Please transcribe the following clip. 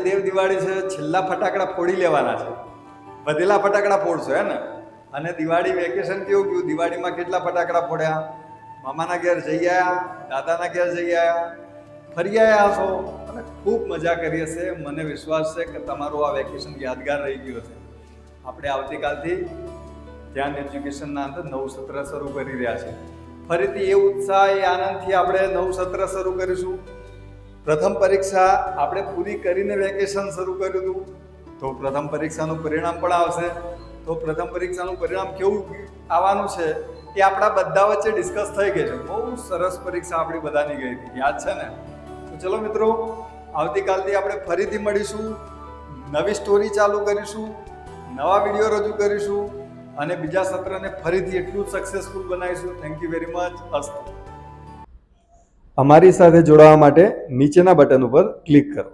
દેવ દિવાળી છે, છેલ્લા ફટાકડા ફોડી લેવાના છે. વધેલા ફટાકડા ફોડશો હે ને? અને દિવાળી વેકેશન કેવું ગયું? દિવાળીમાં કેટલા ફટાકડા ફોડ્યા? મામાના ઘેર જઈ આવ્યા, દાદાના ઘેર જઈ આવ્યા, ફરી આવ્યા છો અને ખૂબ મજા કરી હશે. મને વિશ્વાસ છે કે તમારું આ વેકેશન યાદગાર રહી ગયું હશે. આપણે આવતીકાલથી ધ્યાન એજ્યુકેશનના અંદર નવું સત્ર શરૂ કરી રહ્યા છે. ફરીથી એ ઉત્સાહ, એ આનંદથી આપણે નવું સત્ર શરૂ કરીશું. પ્રથમ પરીક્ષા આપણે પૂરી કરીને વેકેશન શરૂ કર્યું હતું, તો પ્રથમ પરીક્ષાનું પરિણામ પણ આવશે. તો પ્રથમ પરીક્ષાનું પરિણામ કેવું આવવાનું છે એ આપણા બધા વચ્ચે ડિસ્કસ થઈ ગઈ છે. બહુ સરસ પરીક્ષા આપણી બધાની ગઈ હતી, યાદ છે ને? તો ચલો મિત્રો, આવતીકાલથી આપણે ફરીથી મળીશું, નવી સ્ટોરી ચાલુ કરીશું, નવા વિડીયો રજૂ કરીશું અને બીજા સત્રને ફરીથી એટલું જ સક્સેસફુલ બનાવીશું. Thank you very much. અસ્તુ. અમારી સાથે જોડાવા માટે નીચેના બટન ઉપર ક્લિક કરો.